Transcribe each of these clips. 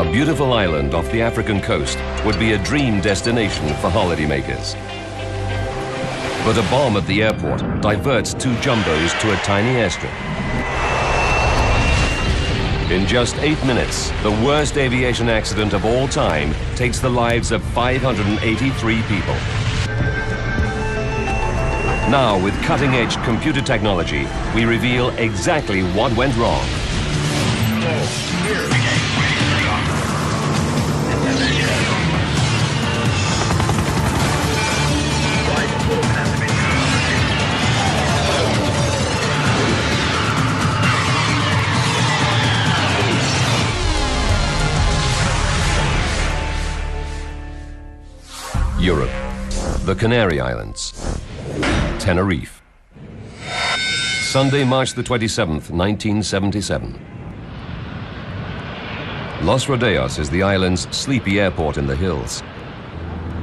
A beautiful island off the African coast would be a dream destination for holidaymakers. But a bomb at the airport diverts two jumbos to a tiny airstrip. In just 8 minutes, the worst aviation accident of all time takes the lives of 583 people. Now, with cutting-edge computer technology, we reveal exactly what went wrong. Europe, the Canary Islands, Tenerife. Sunday, March the 27th, 1977. Los Rodeos is the island's sleepy airport in the hills.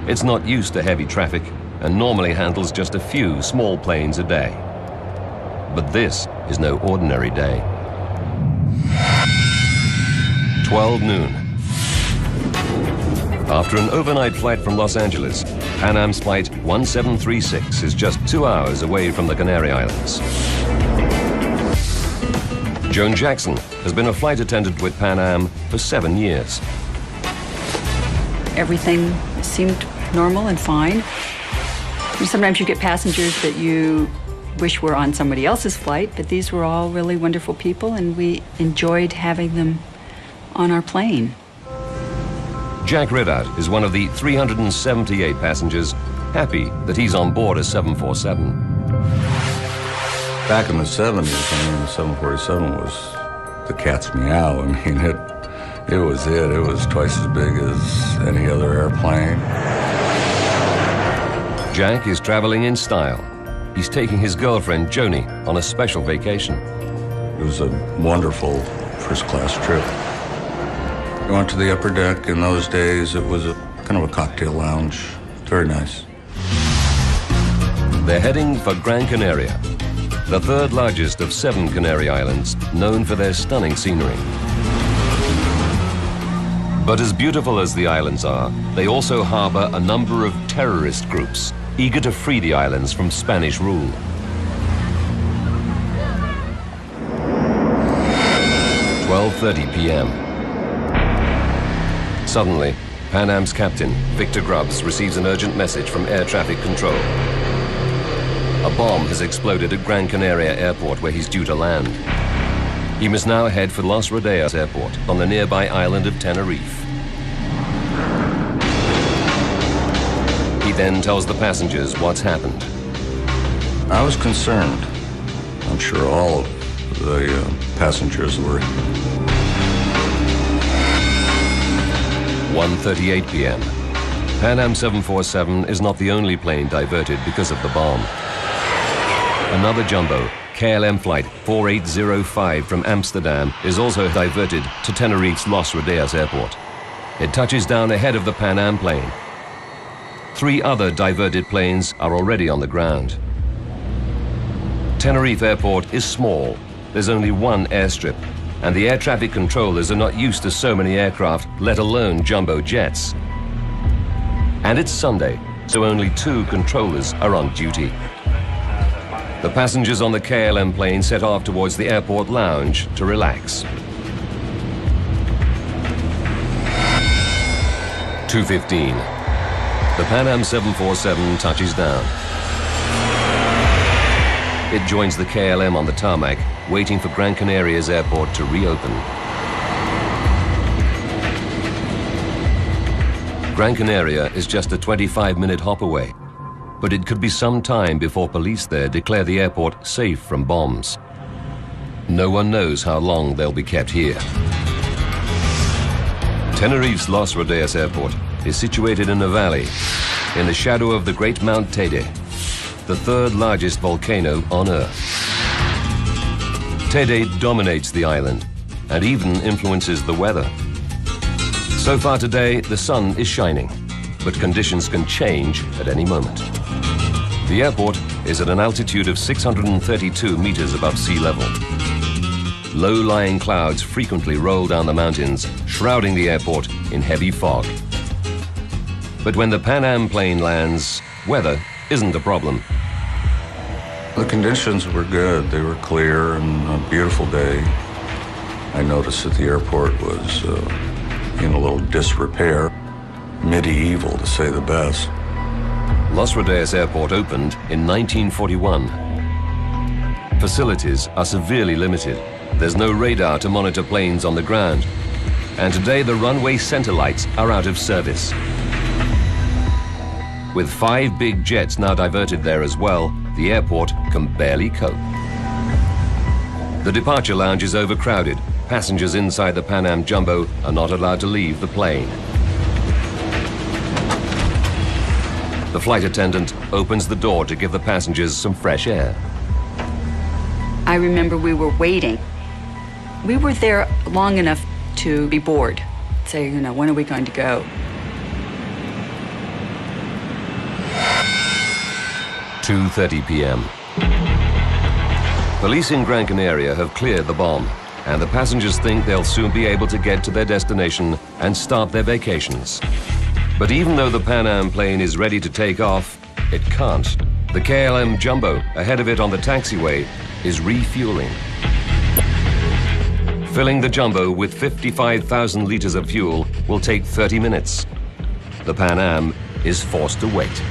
It's not used to heavy traffic and normally handles just a few small planes a day. But this is no ordinary day. 12 noon. After an overnight flight from Los Angeles, Pan Am's flight 1736 is just 2 hours away from the Canary Islands. Joan Jackson has been a flight attendant with Pan Am for 7 years. Everything seemed normal and fine. Sometimes you get passengers that you wish were on somebody else's flight, but these were all really wonderful people, and we enjoyed having them on our plane. Jack Ridout is one of the 378 passengers happy that he's on board a 747. Back in the 70s, I mean, the 747 was the cat's meow. I mean, it was it. It was twice as big as any other airplane. Jack is traveling in style. He's taking his girlfriend, Joni, on a special vacation. It was a wonderful first-class trip. We went to the upper deck. In those days, it was a kind of a cocktail lounge. Very nice. They're heading for Gran Canaria, the third largest of 7 Canary Islands, known for their stunning scenery. But as beautiful as the islands are, they also harbor a number of terrorist groups, eager to free the islands from Spanish rule. "12:30 p.m. Suddenly, Pan Am's captain, Victor Grubbs, receives an urgent message from air traffic control. A bomb has exploded at Gran Canaria Airport, where he's due to land. He must now head for Los Rodeos Airport on the nearby island of Tenerife. He then tells the passengers what's happened. I was concerned. I'm sure all of the passengers were. 1:38 p.m. Pan Am 747 is not the only plane diverted because of the bomb. Another jumbo, KLM flight 4805 from Amsterdam, is also diverted to Tenerife's Los Rodeos Airport. It touches down ahead of the Pan Am plane. 3 other diverted planes are already on the ground. Tenerife Airport is small. There's only one airstrip, and the air traffic controllers are not used to so many aircraft, let alone jumbo jets. And it's Sunday, so only 2 controllers are on duty. The passengers on the KLM plane set off towards the airport lounge to relax. 2:15. The Pan Am 747 touches down. It joins the KLM on the tarmac, waiting for Gran Canaria's airport to reopen. Gran Canaria is just a 25-minute hop away, but it could be some time before police there declare the airport safe from bombs. No one knows how long they'll be kept here. Tenerife's Los Rodeos Airport is situated in a valley, in the shadow of the great Mount Teide, the 3rd largest volcano on Earth. Teide dominates the island and even influences the weather. So far today, the sun is shining, but conditions can change at any moment. The airport is at an altitude of 632 meters above sea level. Low-lying clouds frequently roll down the mountains, shrouding the airport in heavy fog. But when the Pan Am plane lands, weather isn't a problem. The conditions were good. They were clear and a beautiful day. I noticed that the airport was in a little disrepair. Medieval, to say the best. Los Rodeos Airport opened in 1941. Facilities are severely limited. There's no radar to monitor planes on the ground. And today the runway center lights are out of service. With 5 big jets now diverted there as well, the airport can barely cope. The departure lounge is overcrowded. Passengers inside the Pan Am Jumbo are not allowed to leave the plane. The flight attendant opens the door to give the passengers some fresh air. I remember we were waiting. We were there long enough to be bored. Say, you know, when are we going to go? 2:30 p.m. Police in Gran Canaria have cleared the bomb, and the passengers think they'll soon be able to get to their destination and start their vacations. But even though the Pan Am plane is ready to take off, it can't. The KLM Jumbo, ahead of it on the taxiway, is refueling. Filling the Jumbo with 55,000 liters of fuel will take 30 minutes. The Pan Am is forced to wait.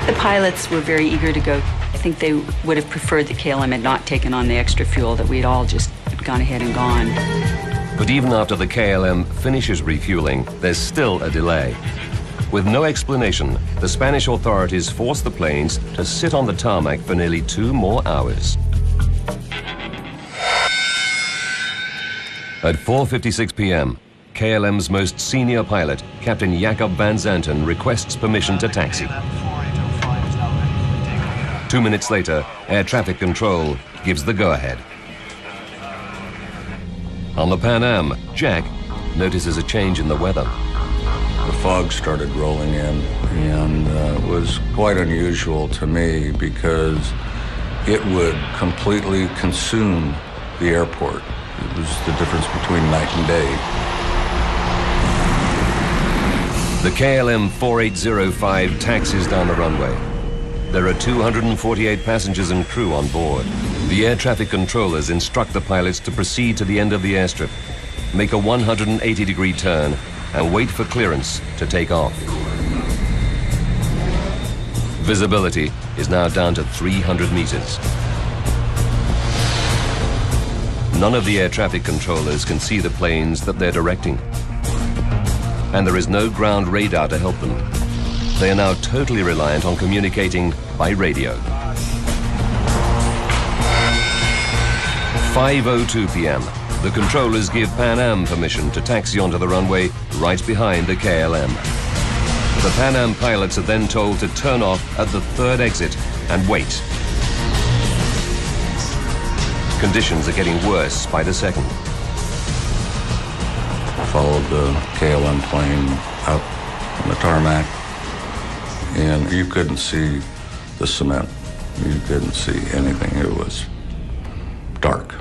The pilots were very eager to go. I think they would have preferred that KLM had not taken on the extra fuel, that we'd all just gone ahead and gone. But even after the KLM finishes refueling, there's still a delay. With no explanation, the Spanish authorities force the planes to sit on the tarmac for nearly 2 more hours. At 4:56 p.m., KLM's most senior pilot, Captain Jacob van Zanten, requests permission to taxi. 2 minutes later, air traffic control gives the go-ahead. On the Pan Am, Jack notices a change in the weather. The fog started rolling in, and it was quite unusual to me because it would completely consume the airport. It was the difference between night and day. The KLM 4805 taxis down the runway. There are 248 passengers and crew on board. The air traffic controllers instruct the pilots to proceed to the end of the airstrip, make a 180-degree turn, and wait for clearance to take off. Visibility is now down to 300 meters. None of the air traffic controllers can see the planes that they're directing. And there is no ground radar to help them. They are now totally reliant on communicating by radio. 5:02 p.m. The controllers give Pan Am permission to taxi onto the runway right behind the KLM. The Pan Am pilots are then told to turn off at the 3rd exit and wait. Conditions are getting worse by the second. Followed the KLM plane out on the tarmac, and you couldn't see the cement. You couldn't see anything. It was dark.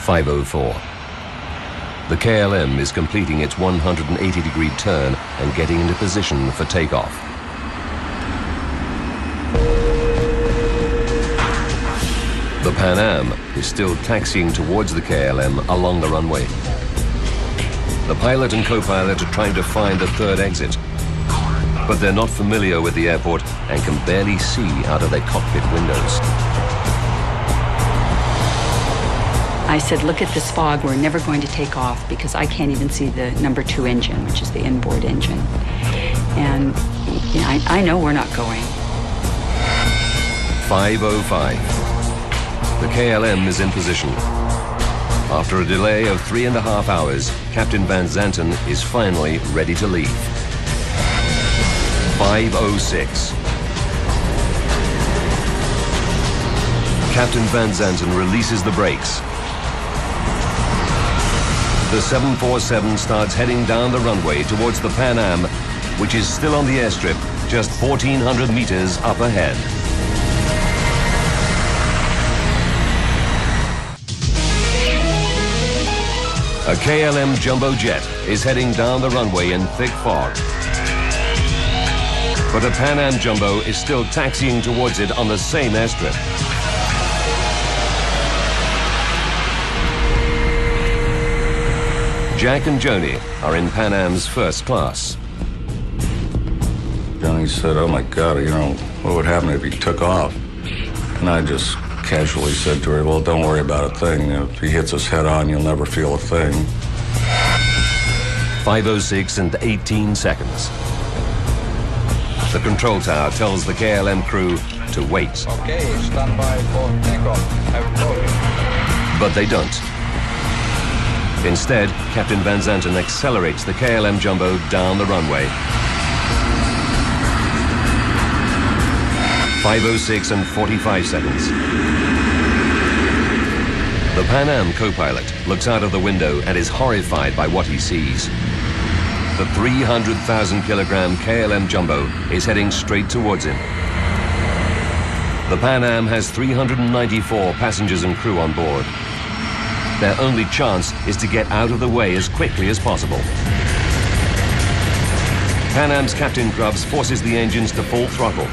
5:04. The KLM is completing its 180-degree turn and getting into position for takeoff. The Pan Am is still taxiing towards the KLM along the runway. The pilot and co-pilot are trying to find the 3rd exit, but they're not familiar with the airport and can barely see out of their cockpit windows. I said, look at this fog, we're never going to take off because I can't even see the number 2 engine, which is the inboard engine. And you know, I know we're not going. 5:05. The KLM is in position. After a delay of 3.5 hours, Captain Van Zanten is finally ready to leave. 5:06. Captain Van Zanten releases the brakes. The 747 starts heading down the runway towards the Pan Am, which is still on the airstrip just 1,400 meters up ahead. A KLM jumbo jet is heading down the runway in thick fog. But a Pan Am jumbo is still taxiing towards it on the same airstrip. Jack and Joni are in Pan Am's first class. Johnny said, "Oh my God, you know, what would happen if he took off?" And I just casually said to her, "Well, don't worry about a thing. If he hits us head on, you'll never feel a thing." 5:06 and 18 seconds. The control tower tells the KLM crew to wait. Okay, stand by for takeoff. But they don't. Instead, Captain Van Zanten accelerates the KLM jumbo down the runway. 5:06 and 45 seconds. The Pan Am co-pilot looks out of the window and is horrified by what he sees. The 300,000-kilogram KLM jumbo is heading straight towards him. The Pan Am has 394 passengers and crew on board. Their only chance is to get out of the way as quickly as possible. Pan Am's Captain Grubbs forces the engines to full throttle.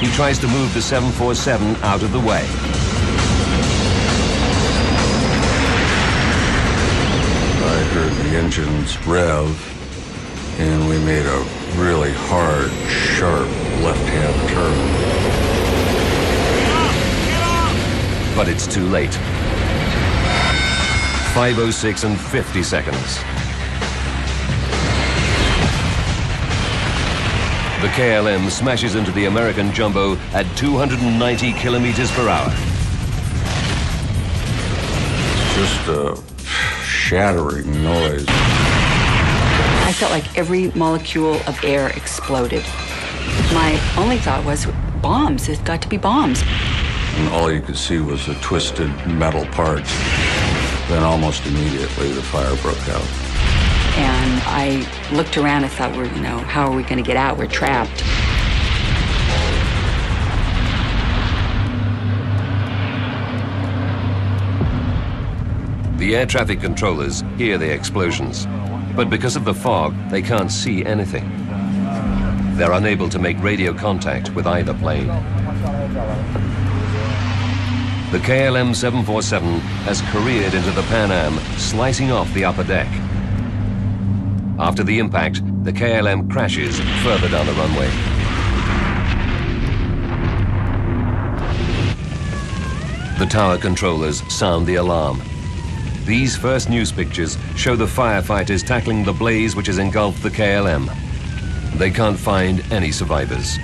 He tries to move the 747 out of the way. I heard the engines rev, and we made a really hard, sharp left-hand turn. But it's too late. 5:06 and 50 seconds. The KLM smashes into the American jumbo at 290 kilometers per hour. Just a shattering noise. I felt like every molecule of air exploded. My only thought was, bombs, it's got to be bombs. And all you could see was the twisted metal parts. Then almost immediately the fire broke out. And I looked around and thought, how are we going to get out? We're trapped. The air traffic controllers hear the explosions, but because of the fog, they can't see anything. They're unable to make radio contact with either plane. The KLM 747 has careered into the Pan Am, slicing off the upper deck. After the impact, the KLM crashes further down the runway. The tower controllers sound the alarm. These first news pictures show the firefighters tackling the blaze which has engulfed the KLM. They can't find any survivors.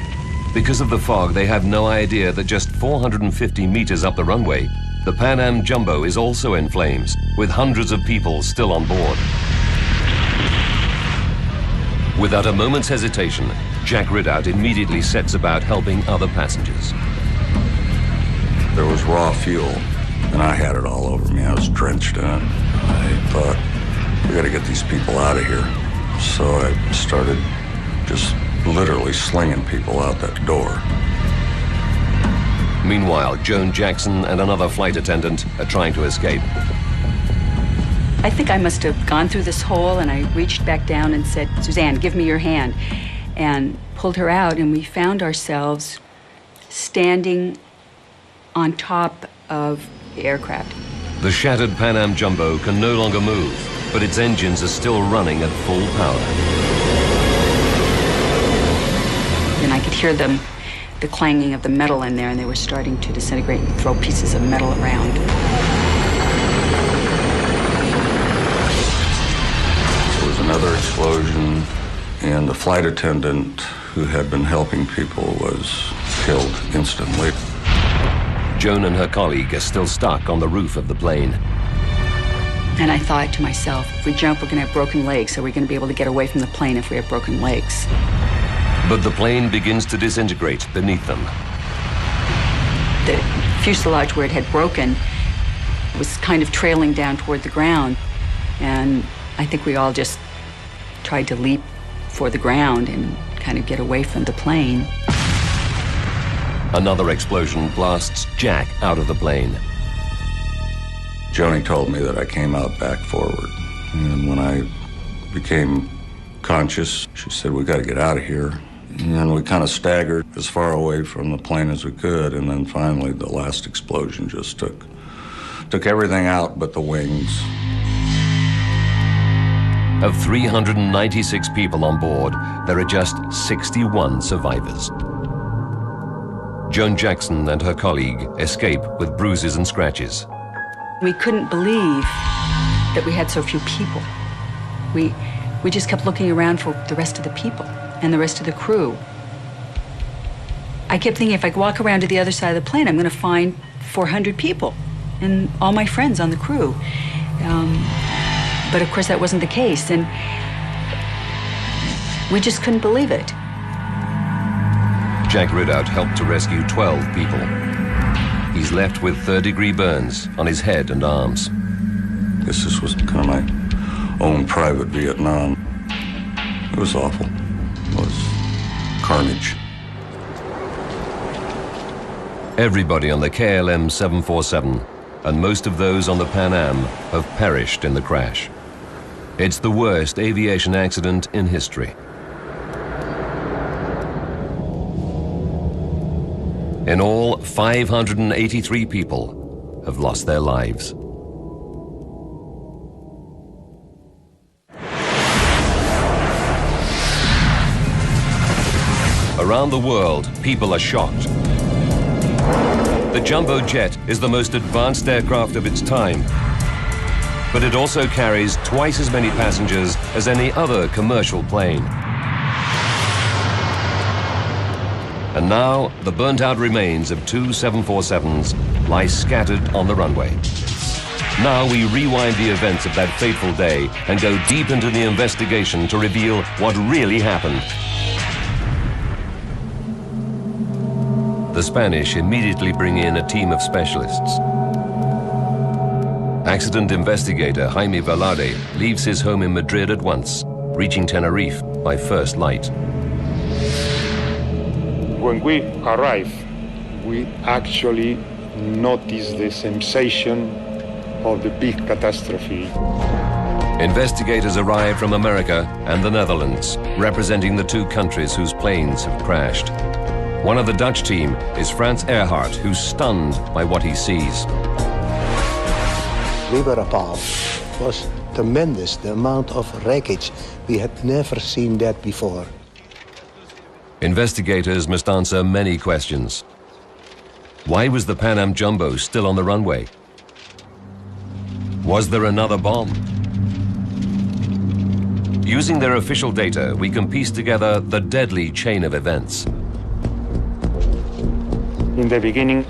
Because of the fog, they have no idea that just 450 meters up the runway, the Pan Am jumbo is also in flames, with hundreds of people still on board. Without a moment's hesitation, Jack Ridout immediately sets about helping other passengers. There was raw fuel, and I had it all over me. I was drenched in it. I thought, we got to get these people out of here. So I started just literally slinging people out that door. Meanwhile, Joan Jackson and another flight attendant are trying to escape. I think I must have gone through this hole, and I reached back down and said, "Suzanne, give me your hand," and pulled her out, and we found ourselves standing on top of the aircraft. The shattered Pan Am jumbo can no longer move, but its engines are still running at full power. And I could hear the clanging of the metal in there, and they were starting to disintegrate and throw pieces of metal around. There was another explosion, and the flight attendant who had been helping people was killed instantly. Joan and her colleague are still stuck on the roof of the plane. And I thought to myself, if we jump, we're going to have broken legs, so we're going to be able to get away from the plane if we have broken legs. But the plane begins to disintegrate beneath them. The fuselage where it had broken was kind of trailing down toward the ground. And I think we all just tried to leap for the ground and kind of get away from the plane. Another explosion blasts Jack out of the plane. Joni told me that I came out back forward. And when I became conscious, she said, "We got to get out of here." And we kind of staggered as far away from the plane as we could. And then finally, the last explosion just took everything out but the wings. Of 396 people on board, there are just 61 survivors. Joan Jackson and her colleague escape with bruises and scratches. We couldn't believe that we had so few people. We just kept looking around for the rest of the people and the rest of the crew. I kept thinking, if I walk around to the other side of the plane, I'm going to find 400 people and all my friends on the crew. But of course that wasn't the case, and we just couldn't believe it. Jack Ridout helped to rescue 12 people. He's left with third-degree burns on his head and arms. I guess this was kind of my own private Vietnam. It was awful. It was carnage. Everybody on the KLM 747 and most of those on the Pan Am have perished in the crash. It's the worst aviation accident in history. In all, 583 people have lost their lives. Around the world, people are shocked. The jumbo jet is the most advanced aircraft of its time, but it also carries twice as many passengers as any other commercial plane. And now, the burnt-out remains of two 747s lie scattered on the runway. Now we rewind the events of that fateful day and go deep into the investigation to reveal what really happened. The Spanish immediately bring in a team of specialists. Accident investigator Jaime Velarde leaves his home in Madrid at once, reaching Tenerife by first light. When we arrived, we actually noticed the sensation of the big catastrophe. Investigators arrive from America and the Netherlands, representing the two countries whose planes have crashed. One of the Dutch team is Frans Earhart, who's stunned by what he sees. We were appalled. It was tremendous, the amount of wreckage. We had never seen that before. Investigators must answer many questions. Why was the Pan Am Jumbo still on the runway? Was there another bomb? Using their official data, we can piece together the deadly chain of events. In the beginning,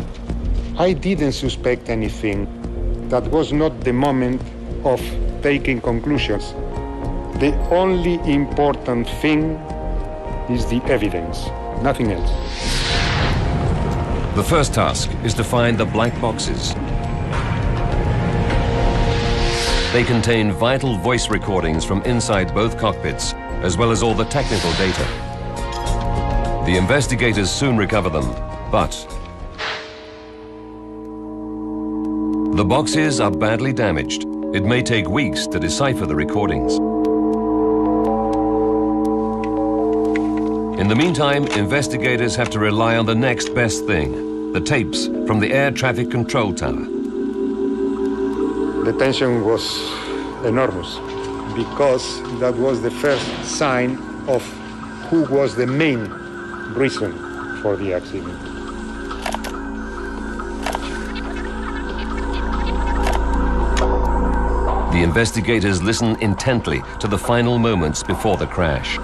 I didn't suspect anything. That was not the moment of taking conclusions. The only important thing is the evidence, nothing else. The first task is to find the black boxes. They contain vital voice recordings from inside both cockpits, as well as all the technical data. The investigators soon recover them, but the boxes are badly damaged. It may take weeks to decipher the recordings. In the meantime, investigators have to rely on the next best thing, the tapes from the air traffic control tower. The tension was enormous because that was the first sign of who was the main reason for the accident. The investigators listen intently to the final moments before the crash.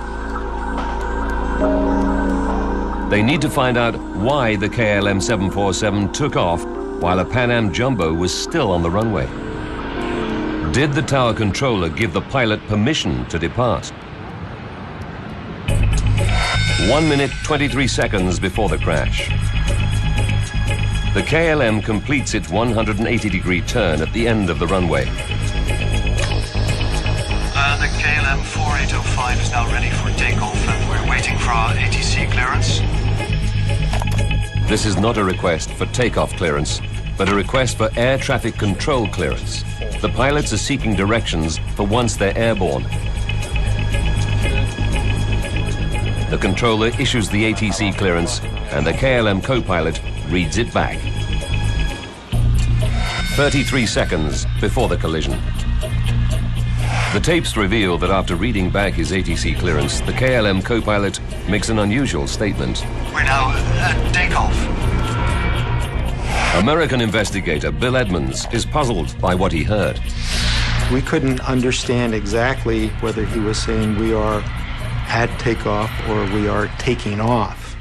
They need to find out why the KLM 747 took off while a Pan Am Jumbo was still on the runway. Did the tower controller give the pilot permission to depart? 1 minute, 23 seconds before the crash. The KLM completes its 180-degree turn at the end of the runway. The KLM 4805 is now ready for takeoff and we're waiting for our ATC clearance. This is not a request for takeoff clearance. but a request for air traffic control clearance. The pilots are seeking directions for once they're airborne. The controller issues the ATC clearance and the KLM co-pilot reads it back. 33 seconds before the collision. The tapes reveal that after reading back his ATC clearance, the KLM co-pilot makes an unusual statement. We're now at takeoff. American investigator Bill Edmonds is puzzled by what he heard. We couldn't understand exactly whether he was saying we are at takeoff or we are taking off.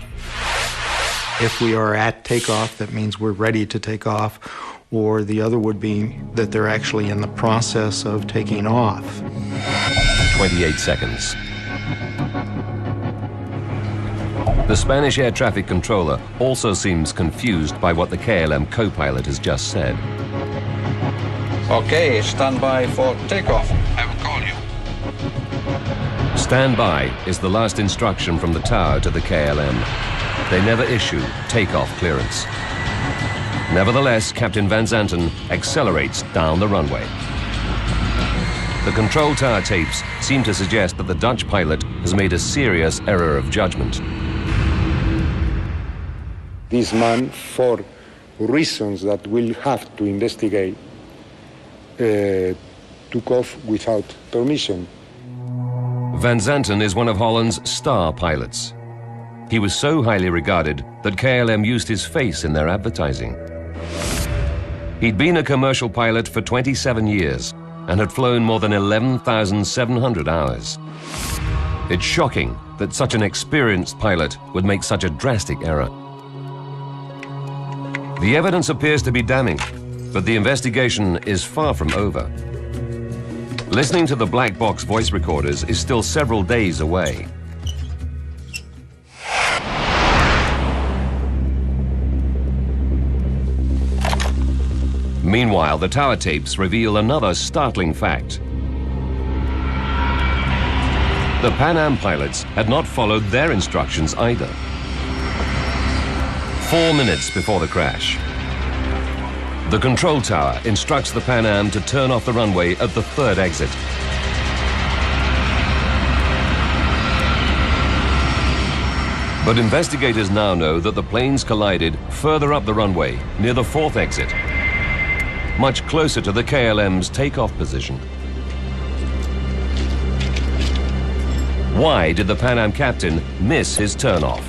If we are at takeoff, that means we're ready to take off, or the other would be that they're actually in the process of taking off. 28 seconds. The Spanish air traffic controller also seems confused by what the KLM co-pilot has just said. Okay, stand by for takeoff. I will call you. Stand by is the last instruction from the tower to the KLM. They never issue takeoff clearance. Nevertheless, Captain Van Zanten accelerates down the runway. The control tower tapes seem to suggest that the Dutch pilot has made a serious error of judgment. This man, for reasons that we'll have to investigate, took off without permission. Van Zanten is one of Holland's star pilots. He was so highly regarded that KLM used his face in their advertising. He'd been a commercial pilot for 27 years and had flown more than 11,700 hours. It's shocking that such an experienced pilot would make such a drastic error. The evidence appears to be damning, but the investigation is far from over. Listening to the black box voice recorders is still several days away. Meanwhile, the tower tapes reveal another startling fact. The Pan Am pilots had not followed their instructions either. 4 minutes before the crash, the control tower instructs the Pan Am to turn off the runway at the third exit. But investigators now know that the planes collided further up the runway, near the fourth exit, much closer to the KLM's takeoff position. Why did the Pan Am captain miss his turnoff?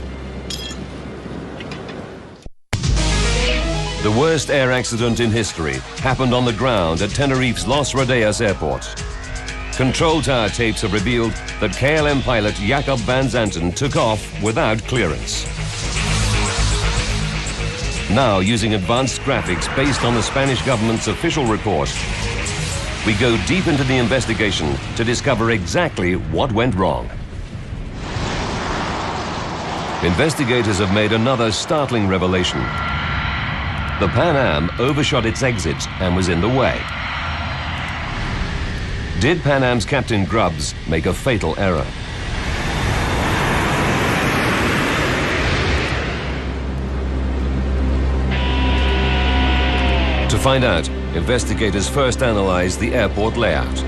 The worst air accident in history happened on the ground at Tenerife's Los Rodeos Airport. Control tower tapes have revealed that KLM pilot Jacob Van Zanten took off without clearance. Now, using advanced graphics based on the Spanish government's official report, we go deep into the investigation to discover exactly what went wrong. Investigators have made another startling revelation. The Pan Am overshot its exit and was in the way. Did Pan Am's Captain Grubbs make a fatal error? To find out, investigators first analyzed the airport layout.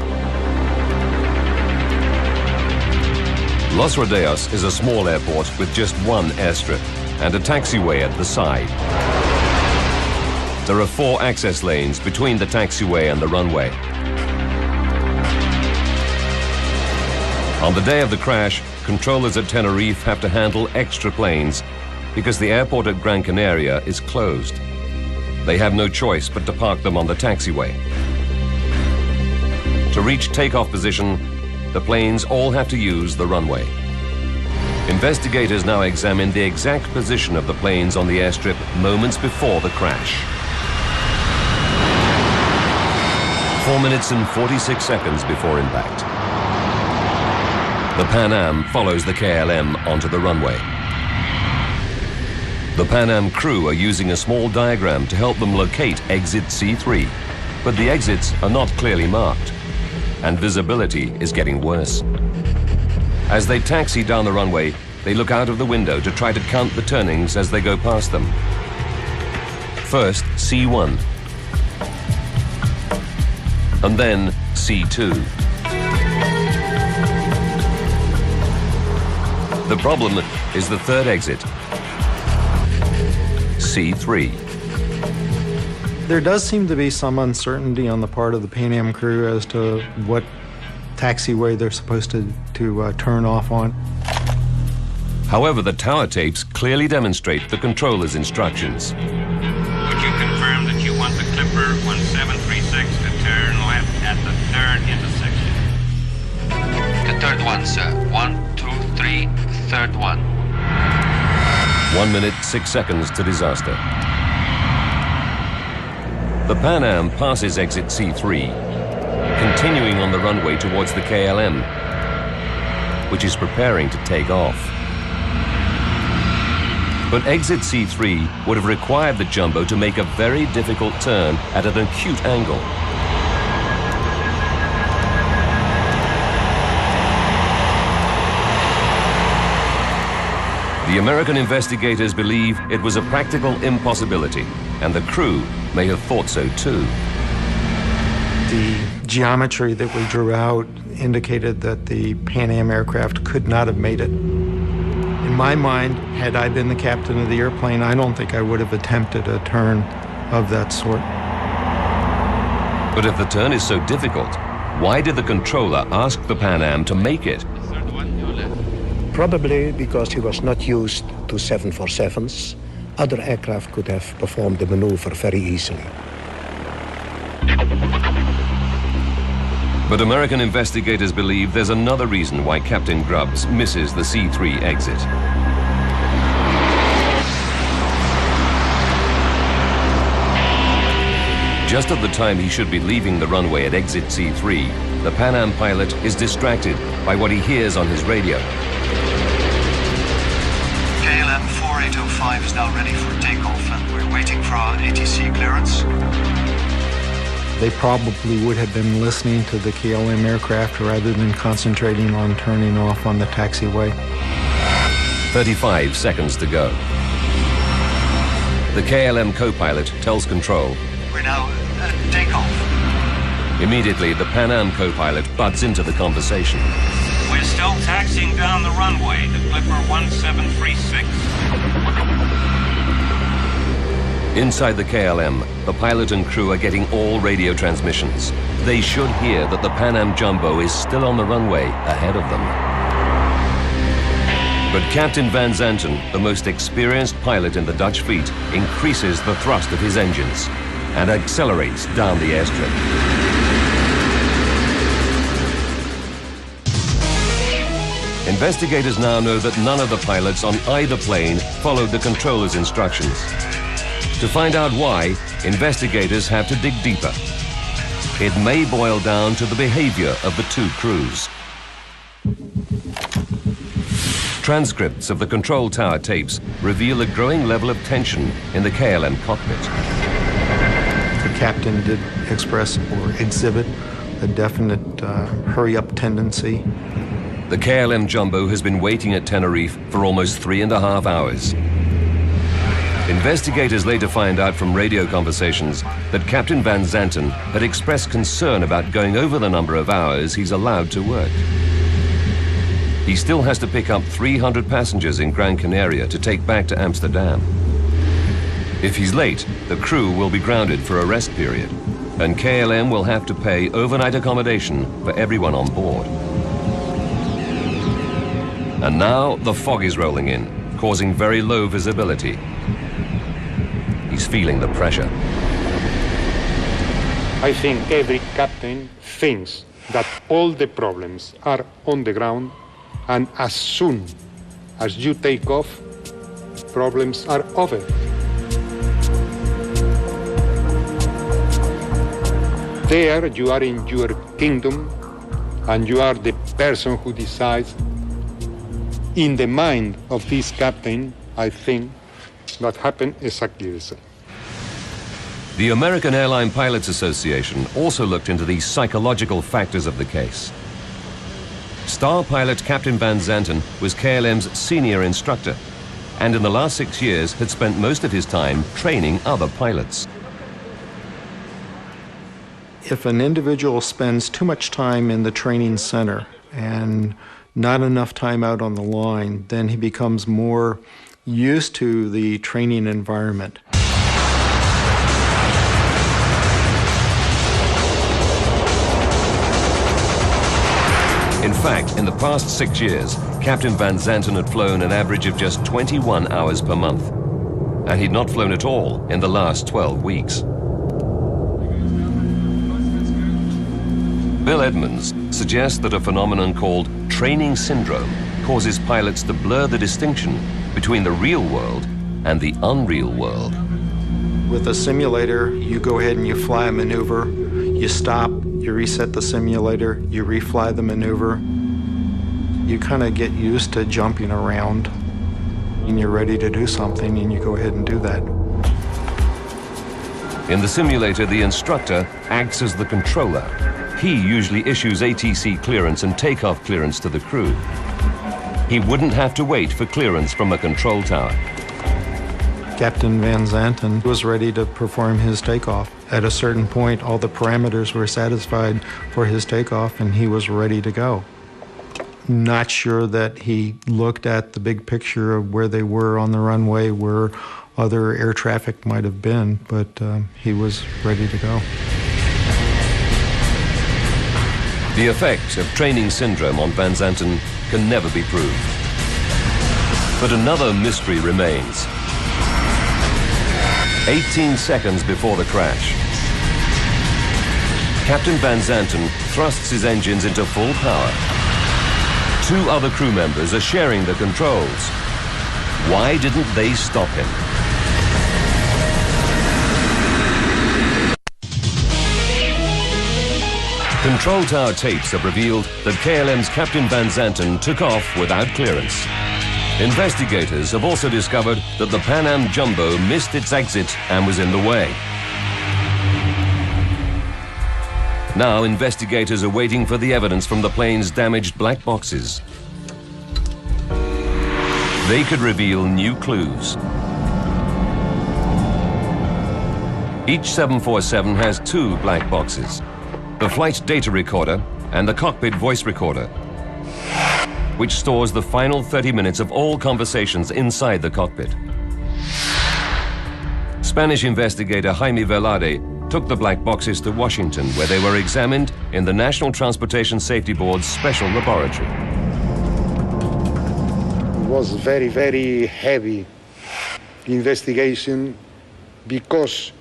Los Rodeos is a small airport with just one airstrip and a taxiway at the side. There are 4 access lanes between the taxiway and the runway. On the day of the crash, controllers at Tenerife have to handle extra planes because the airport at Gran Canaria is closed. They have no choice but to park them on the taxiway. To reach takeoff position, the planes all have to use the runway. Investigators now examine the exact position of the planes on the airstrip moments before the crash. 4 minutes and 46 seconds before impact. The Pan Am follows the KLM onto the runway. The Pan Am crew are using a small diagram to help them locate exit C3, but the exits are not clearly marked, and visibility is getting worse. As they taxi down the runway, they look out of the window to try to count the turnings as they go past them. First C1, and then C2. The problem is the third exit, C3. There does seem to be some uncertainty on the part of the Pan Am crew as to what taxiway they're supposed to turn off on. However, the tower tapes clearly demonstrate the controller's instructions. Would you confirm that you want the Clipper 1736 to turn left at the third intersection? The third one, sir. 1, 2, 3, third one. 1 minute, 6 seconds to disaster. The Pan Am passes exit C3, continuing on the runway towards the KLM, which is preparing to take off. But exit C3 would have required the jumbo to make a very difficult turn at an acute angle. The American investigators believe it was a practical impossibility, and the crew may have thought so too. The geometry that we drew out indicated that the Pan Am aircraft could not have made it. In my mind, had I been the captain of the airplane, I don't think I would have attempted a turn of that sort. But if the turn is so difficult, why did the controller ask the Pan Am to make it? Probably because he was not used to 747s. Other aircraft could have performed the maneuver very easily. But American investigators believe there's another reason why Captain Grubbs misses the C3 exit. Just at the time he should be leaving the runway at exit C3, the Pan Am pilot is distracted by what he hears on his radio. KLM 4805 is now ready for takeoff and we're waiting for our ATC clearance. They probably would have been listening to the KLM aircraft rather than concentrating on turning off on the taxiway. 35 seconds to go. The KLM co-pilot tells control. We're now at takeoff. Immediately, the Pan Am co-pilot butts into the conversation. We're still taxiing down the runway, the Clipper 1736. Inside the KLM, the pilot and crew are getting all radio transmissions. They should hear that the Pan Am Jumbo is still on the runway ahead of them. But Captain Van Zanten, the most experienced pilot in the Dutch fleet, increases the thrust of his engines and accelerates down the airstrip. Investigators now know that none of the pilots on either plane followed the controller's instructions. To find out why, investigators have to dig deeper. It may boil down to the behavior of the two crews. Transcripts of the control tower tapes reveal a growing level of tension in the KLM cockpit. The captain did express or exhibit a definite hurry-up tendency. The KLM Jumbo has been waiting at Tenerife for almost 3.5 hours. Investigators later find out from radio conversations that Captain Van Zanten had expressed concern about going over the number of hours he's allowed to work. He still has to pick up 300 passengers in Gran Canaria to take back to Amsterdam. If he's late, the crew will be grounded for a rest period, and KLM will have to pay overnight accommodation for everyone on board. And now the fog is rolling in, causing very low visibility. He's feeling the pressure. I think every captain thinks that all the problems are on the ground, and as soon as you take off, problems are over. There you are in your kingdom, and you are the person who decides. In the mind of this captain, I think that happened exactly the same. The American Airline Pilots Association also looked into the psychological factors of the case. Star pilot Captain Van Zanten was KLM's senior instructor. and in the last 6 years had spent most of his time training other pilots. If an individual spends too much time in the training center and not enough time out on the line, then he becomes more used to the training environment. In fact, in the past 6 years, Captain Van Zanten had flown an average of just 21 hours per month, and he'd not flown at all in the last 12 weeks. Bill Edmonds suggests that a phenomenon called training syndrome causes pilots to blur the distinction between the real world and the unreal world. With a simulator, you go ahead and you fly a maneuver, you stop, you reset the simulator, you refly the maneuver. You kind of get used to jumping around, and you're ready to do something, and you go ahead and do that. In the simulator, the instructor acts as the controller. He usually issues ATC clearance and takeoff clearance to the crew. He wouldn't have to wait for clearance from a control tower. Captain Van Zanten was ready to perform his takeoff. At a certain point, all the parameters were satisfied for his takeoff, and he was ready to go. Not sure that he looked at the big picture of where they were on the runway, where other air traffic might have been, but he was ready to go. The effect of training syndrome on Van Zanten can never be proved. But another mystery remains. 18 seconds before the crash, Captain Van Zanten thrusts his engines into full power. 2 other crew members are sharing the controls. Why didn't they stop him? Control tower tapes have revealed that KLM's Captain Van Zanten took off without clearance. Investigators have also discovered that the Pan Am Jumbo missed its exit and was in the way. Now investigators are waiting for the evidence from the plane's damaged black boxes. They could reveal new clues. Each 747 has 2 black boxes: the flight data recorder and the cockpit voice recorder, which stores the final 30 minutes of all conversations inside the cockpit. Spanish investigator Jaime Velarde took the black boxes to Washington, where they were examined in the National Transportation Safety Board's special laboratory. It was very, very heavy investigation because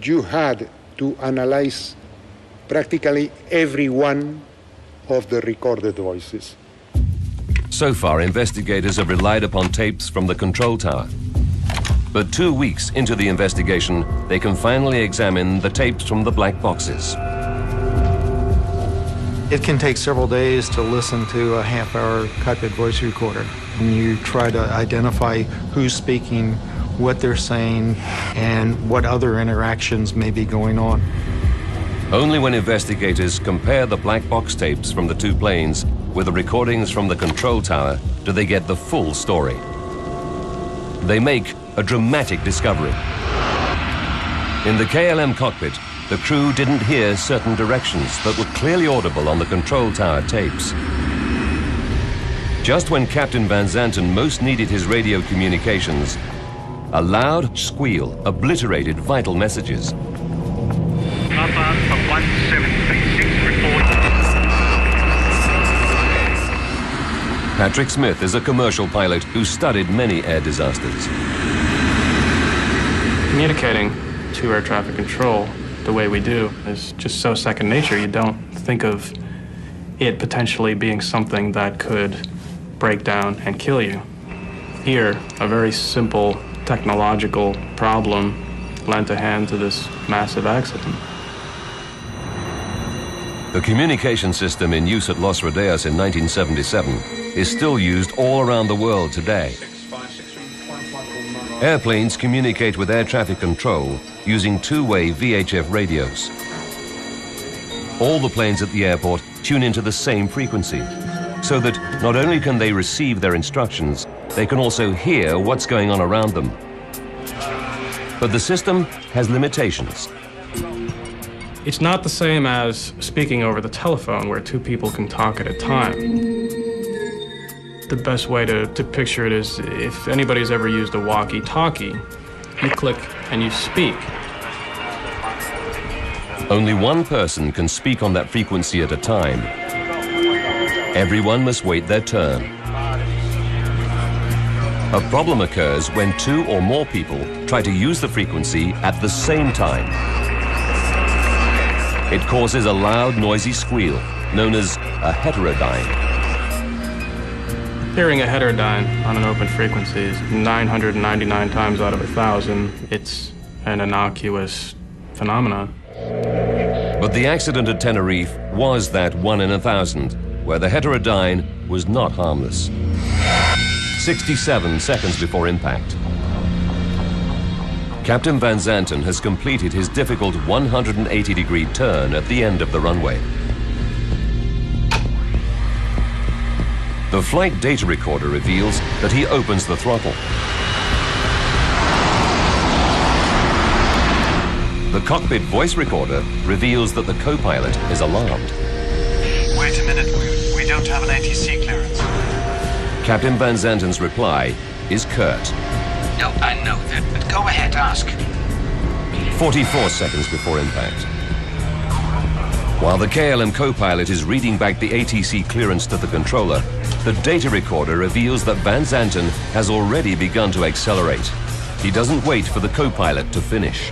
you had to analyze practically every one of the recorded voices. So far, investigators have relied upon tapes from the control tower. But 2 weeks into the investigation, they can finally examine the tapes from the black boxes. It can take several days to listen to a half-hour cockpit voice recorder. And you try to identify who's speaking, what they're saying, and what other interactions may be going on. Only when investigators compare the black box tapes from the 2 planes with the recordings from the control tower do they get the full story. They make a dramatic discovery. In the KLM cockpit, the crew didn't hear certain directions that were clearly audible on the control tower tapes. Just when Captain Van Zanten most needed his radio communications, a loud squeal obliterated vital messages. Papa for 1736 report. Patrick Smith is a commercial pilot who studied many air disasters. Communicating to air traffic control the way we do is just so second nature. You don't think of it potentially being something that could break down and kill you. Here, a very simple technological problem lent a hand to this massive accident. The communication system in use at Los Rodeos in 1977 is still used all around the world today. Airplanes communicate with air traffic control using 2-way VHF radios. All the planes at the airport tune into the same frequency, so that not only can they receive their instructions, they can also hear what's going on around them. But the system has limitations. It's not the same as speaking over the telephone where two people can talk at a time. The best way to picture it is if anybody's ever used a walkie-talkie, you click and you speak. Only one person can speak on that frequency at a time. Everyone must wait their turn. A problem occurs when two or more people try to use the frequency at the same time. It causes a loud, noisy squeal, known as a heterodyne. Hearing a heterodyne on an open frequency is 999 times out of 1,000. It's an innocuous phenomenon. But the accident at Tenerife was that 1 in 1,000, where the heterodyne was not harmless. 67 seconds before impact. Captain Van Zanten has completed his difficult 180-degree turn at the end of the runway. The flight data recorder reveals that he opens the throttle. The cockpit voice recorder reveals that the co-pilot is alarmed. Wait a minute, we don't have an ATC clearance. Captain Van Zanten's reply is curt. No, I know that, but go ahead, ask. 44 seconds before impact. While the KLM co-pilot is reading back the ATC clearance to the controller, the data recorder reveals that Van Zanten has already begun to accelerate. He doesn't wait for the co-pilot to finish.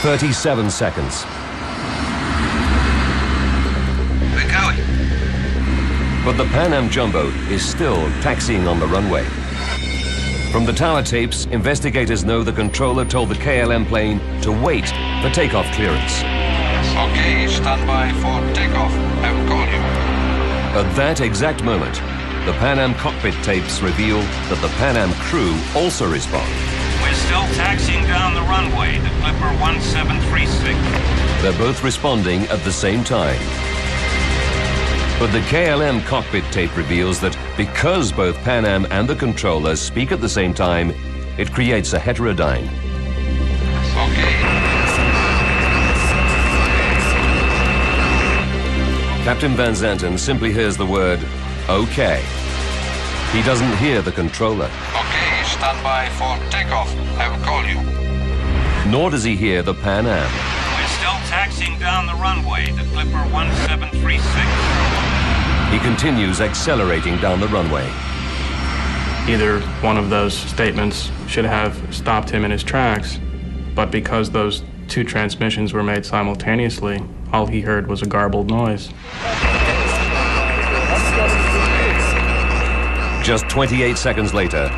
37 seconds. We're going. But the Pan Am Jumbo is still taxiing on the runway. From the tower tapes, investigators know the controller told the KLM plane to wait for takeoff clearance. Okay, stand by for takeoff. I will call you. At that exact moment, the Pan Am cockpit tapes reveal that the Pan Am crew also respond. We're still taxiing down the runway, the Clipper 1736. They're both responding at the same time. But the KLM cockpit tape reveals that because both Pan Am and the controller speak at the same time, it creates a heterodyne. Okay. Captain Van Zanten simply hears the word, okay. He doesn't hear the controller. Okay, stand by for takeoff. I will call you. Nor does he hear the Pan Am. We're still taxiing down the runway, the Clipper 1736. He continues accelerating down the runway. Either one of those statements should have stopped him in his tracks, but because those two transmissions were made simultaneously, all he heard was a garbled noise. Just 28 seconds later,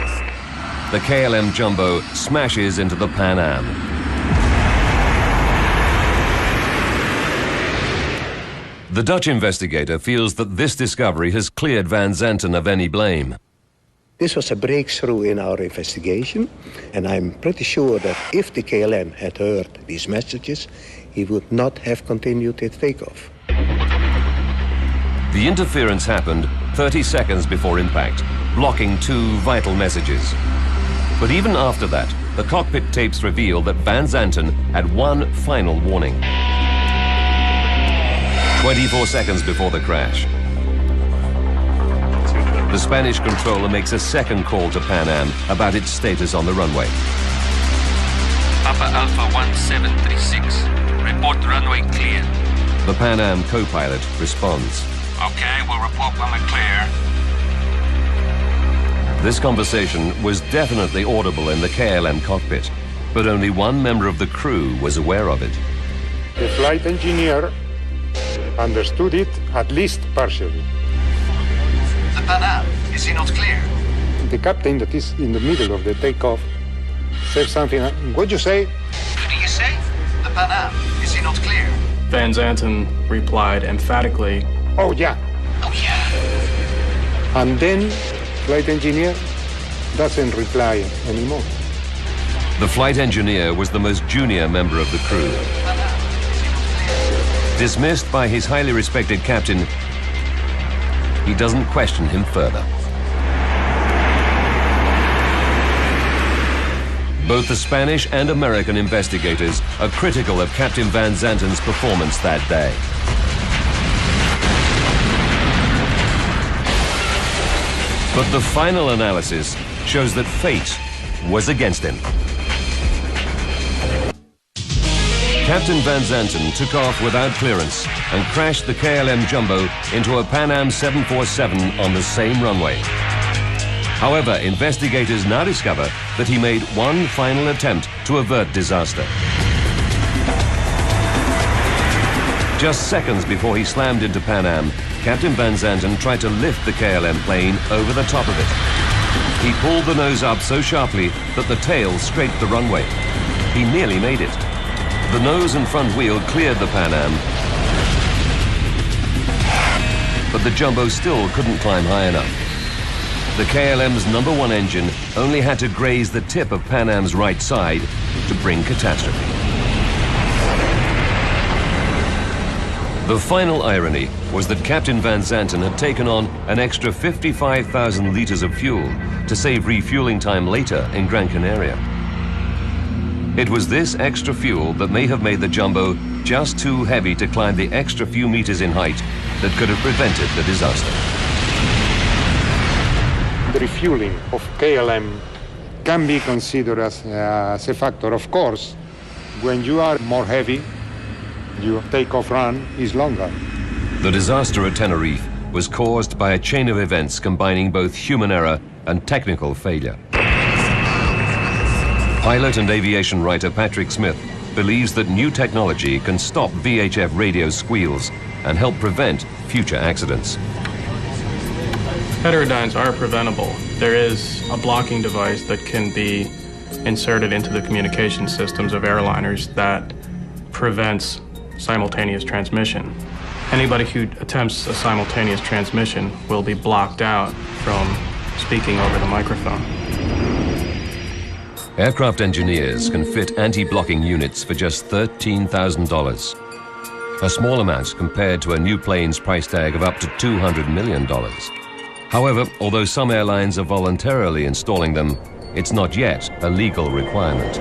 the KLM Jumbo smashes into the Pan Am. The Dutch investigator feels that this discovery has cleared Van Zanten of any blame. This was a breakthrough in our investigation, and I'm pretty sure that if the KLM had heard these messages, he would not have continued its takeoff. The interference happened 30 seconds before impact, blocking two vital messages. But even after that, the cockpit tapes reveal that Van Zanten had one final warning. 24 seconds before the crash. The Spanish controller makes a second call to Pan Am about its status on the runway. Papa Alpha 1736. Report runway clear. The Pan Am co-pilot responds. Okay, we'll report when we're clear. This conversation was definitely audible in the KLM cockpit, but only one member of the crew was aware of it. The flight engineer understood it, at least partially. The Pan Am, is he not clear? The captain that is in the middle of the takeoff said something. What you say? What do you say? The Pan Am, is he not clear? Van Zanten replied emphatically, Oh, yeah. Oh, yeah. And then flight engineer doesn't reply anymore. The flight engineer was the most junior member of the crew. Dismissed by his highly respected captain, he doesn't question him further. Both the Spanish and American investigators are critical of Captain Van Zanten's performance that day. But the final analysis shows that fate was against him. Captain Van Zanten took off without clearance and crashed the KLM Jumbo into a Pan Am 747 on the same runway. However, investigators now discover that he made one final attempt to avert disaster. Just seconds before he slammed into Pan Am, Captain Van Zanten tried to lift the KLM plane over the top of it. He pulled the nose up so sharply that the tail scraped the runway. He nearly made it. The nose and front wheel cleared the Pan Am, but the Jumbo still couldn't climb high enough. The KLM's #1 engine only had to graze the tip of Pan Am's right side to bring catastrophe. The final irony was that Captain Van Zanten had taken on an extra 55,000 liters of fuel to save refueling time later in Gran Canaria. It was this extra fuel that may have made the Jumbo just too heavy to climb the extra few meters in height that could have prevented the disaster. The refueling of KLM can be considered as a factor. Of course, when you are more heavy, your takeoff run is longer. The disaster at Tenerife was caused by a chain of events combining both human error and technical failure. Pilot and aviation writer Patrick Smith believes that new technology can stop VHF radio squeals and help prevent future accidents. Heterodynes are preventable. There is a blocking device that can be inserted into the communication systems of airliners that prevents simultaneous transmission. Anybody who attempts a simultaneous transmission will be blocked out from speaking over the microphone. Aircraft engineers can fit anti-blocking units for just $13,000. A small amount compared to a new plane's price tag of up to $200 million. However, although some airlines are voluntarily installing them, it's not yet a legal requirement.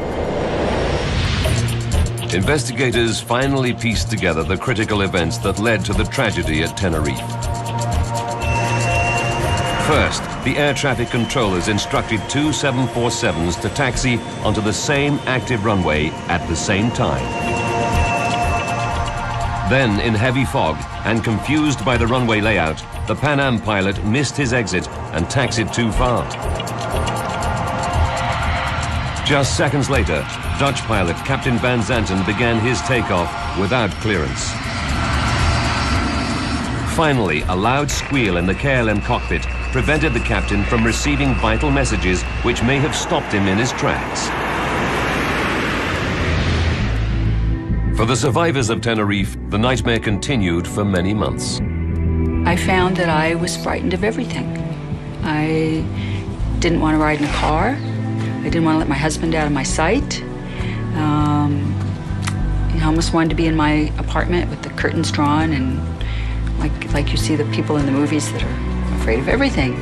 Investigators finally pieced together the critical events that led to the tragedy at Tenerife. First, the air traffic controllers instructed two 747s to taxi onto the same active runway at the same time. Then, in heavy fog and confused by the runway layout, the Pan Am pilot missed his exit and taxied too far. Just seconds later, Dutch pilot Captain Van Zanten began his takeoff without clearance. Finally, a loud squeal in the KLM cockpit prevented the captain from receiving vital messages which may have stopped him in his tracks. For the survivors of Tenerife, the nightmare continued for many months. I found that I was frightened of everything. I didn't want to ride in a car. I didn't want to let my husband out of my sight. I almost wanted to be in my apartment with the curtains drawn and like you see the people in the movies that are afraid of everything.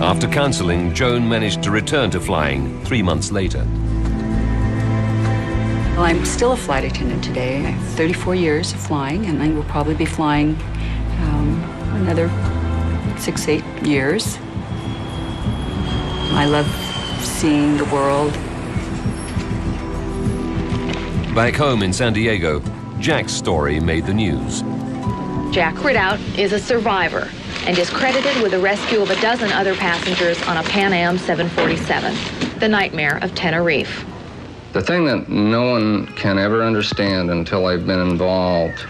After counseling, Joan managed to return to flying 3 months later. Well, I'm still a flight attendant today. I have 34 years of flying, and I will probably be flying another 6-8 years. I love seeing the world. Back home in San Diego, Jack's story made the news. Jack Ridout is a survivor and is credited with the rescue of a dozen other passengers on a Pan Am 747, the nightmare of Tenerife. The thing that no one can ever understand until they've been involved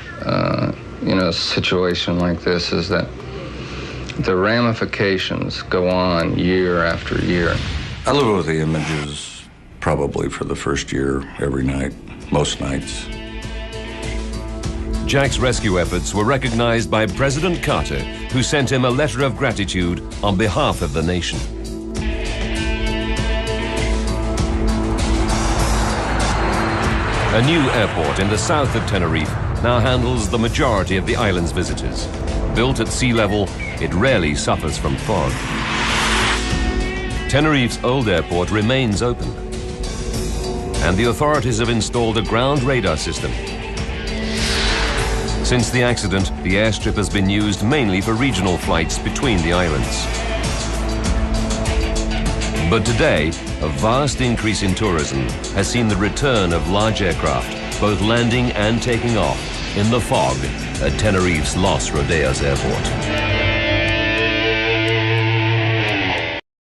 in a situation like this is that the ramifications go on year after year. I live with the images probably for the first year, every night, most nights. Jack's rescue efforts were recognized by President Carter, who sent him a letter of gratitude on behalf of the nation. A new airport in the south of Tenerife now handles the majority of the island's visitors. Built at sea level, it rarely suffers from fog. Tenerife's old airport remains open, and the authorities have installed a ground radar system. Since the accident, the airstrip has been used mainly for regional flights between the islands. But today, a vast increase in tourism has seen the return of large aircraft, both landing and taking off, in the fog at Tenerife's Los Rodeos Airport.